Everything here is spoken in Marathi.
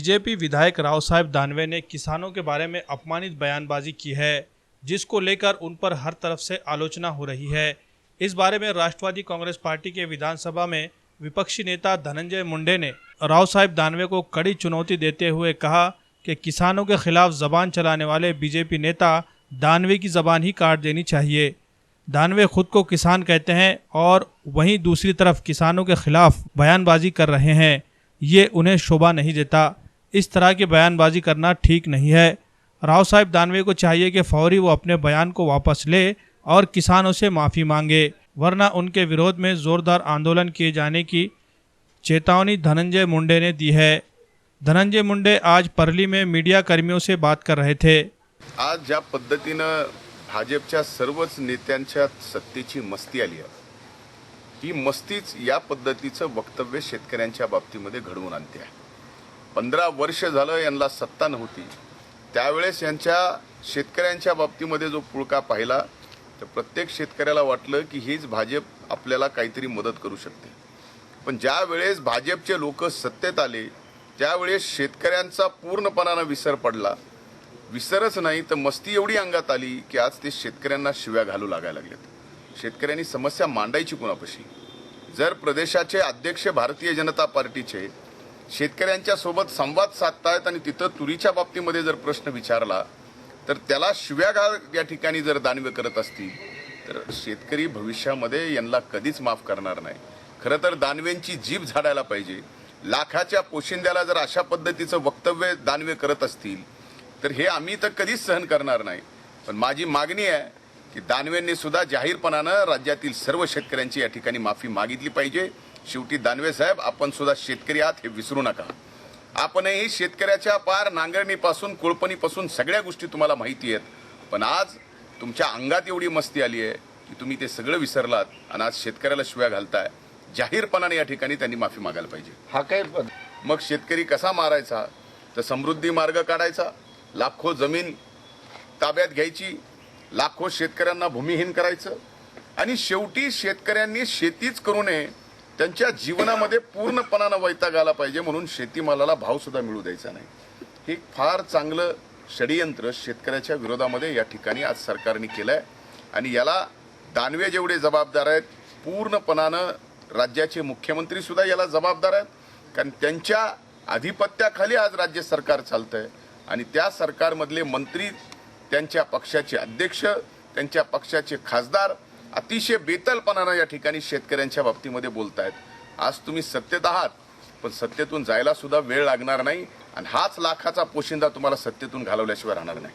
बीजेपी विधायक राव साहब दानवे ने किसानों के बारे में अपमानित बयानबाजी की है, जिसको लेकर उन पर हर तरफ से आलोचना हो रही है। इस बारे में राष्ट्रवादी कांग्रेस पार्टी के विधानसभा में विपक्षी नेता धनंजय मुंडे ने राव साहब दानवे को कड़ी चुनौती देते हुए कहा कि किसानों के खिलाफ जबान चलाने वाले बीजेपी नेता दानवे की जबान ही काट देनी चाहिए। दानवे खुद को किसान कहते हैं और वहीं दूसरी तरफ किसानों के खिलाफ बयानबाजी कर रहे हैं। ये उन्हें शोभा नहीं देता। इस तरह की बयानबाजी करना ठीक नहीं है। राव साहब दानवे को चाहिए कि फौरी वो अपने बयान को वापस ले और किसानों से माफ़ी मांगे, वरना उनके विरोध में ज़ोरदार आंदोलन किए जाने की चेतावनी धनंजय मुंडे ने दी है। धनंजय मुंडे आज परली में मीडिया कर्मियों से बात कर रहे थे। आज ज्या पद्धतीनं भाजपच्या सर्वच नेत्यांच्या सत्तेची मस्ती आली आहे, ही मस्तीच या पद्धतीचं वक्तव्य शेतकऱ्यांच्या बाबतीमध्ये घडवून आणते आहे। 15 वर्ष झालं यांना सत्ता नव्हती, त्यावेळेस यांच्या शेतकऱ्यांच्या बाबतीमध्ये जो पुळका पाहिला तर प्रत्येक शेतकऱ्याला वाटलं की हीच भाजप आपल्याला काहीतरी मदत करू शकते। पण ज्या वेळेस भाजपचे लोक सत्तेत आले त्यावेळेस शेतकऱ्यांचा पूर्णपणाने विसर पडला। विसरच नाही तर मस्ती एवढी अंगात आली की आज ते शेतकऱ्यांना शिव्या घालू लागायला लागलेत। शेतकऱ्यांनी समस्या मांडायची कोणापाशी? जर प्रदेशाचे अध्यक्ष भारतीय जनता पार्टीचे शेतकऱ्यांच्या सोबत संवाद साधतायत आणि तिथं तुरीच्या बाबतीमध्ये जर प्रश्न विचारला तर त्याला शिव्या घाल या ठिकाणी जर दानवे करत असतील तर शेतकरी भविष्यामध्ये यांना कधीच माफ करणार नाही। खरं तर दानवेंची जीभ झाडायला पाहिजे। लाखाच्या पोशिंद्याला जर अशा पद्धतीचं वक्तव्य दानवे करत असतील तर हे आम्ही तर कधीच सहन करणार नाही। पण माझी मागणी आहे की दानवेंनी सुद्धा जाहीरपणानं राज्यातील सर्व शेतकऱ्यांची या ठिकाणी माफी मागितली पाहिजे। शेवटी दानवे साहेब, आपण सुद्धा शेतकरी आहात हे विसरू नका। आपणही शेतकऱ्याच्या पार नांगरणीपासून कोळपणीपासून सगळ्या गोष्टी तुम्हाला माहिती आहेत, पण आज तुमच्या अंगात एवढी मस्ती आली आहे की तुम्ही ते सगळं विसरलात आणि आज शेतकऱ्याला शिव्या घालताय। जाहीरपणाने या ठिकाणी त्यांनी माफी मागायला पाहिजे। हा काय मग शेतकरी कसा मारायचा? तर समृद्धी मार्ग काढायचा, लाखो जमीन ताब्यात घ्यायची, लाखो शेतकऱ्यांना भूमिहीन करायचं आणि शेवटी शेतकऱ्यांनी शेतीच करू नये, त्यांच्या जीवनामध्ये पूर्णपणाने वैताग आला पाहिजे म्हणून शेतीमालाला भाव सुद्धा मिळू द्यायचा नाही। हे फार चांगलं षडयंत्र शेतकऱ्याच्या विरोधामध्ये या ठिकाणी आज सरकारने केलंय आणि याला दानवे जेवढे जबाबदार आहेत, पूर्णपणाने राज्याचे मुख्यमंत्री सुद्धा याला जबाबदार आहेत, कारण त्यांच्या आधिपत्याखाली आज राज्य सरकार चालतंय आणि त्या सरकारमधले मंत्री, त्यांच्या पक्षाचे अध्यक्ष, त्यांच्या पक्षाचे खासदार अतिशय बेतालपणाने या ठिकाणी शेतकऱ्यांच्या बाबतीमध्ये बोलतायत। आज तुम्ही सत्तेत आहात, पण सत्तेतून जायला सुद्धा वेळ लागणार नाही आणि हाच लाखाचा पोशिंदा तुम्हाला सत्तेतून घालवल्याशिवाय राहणार नाही।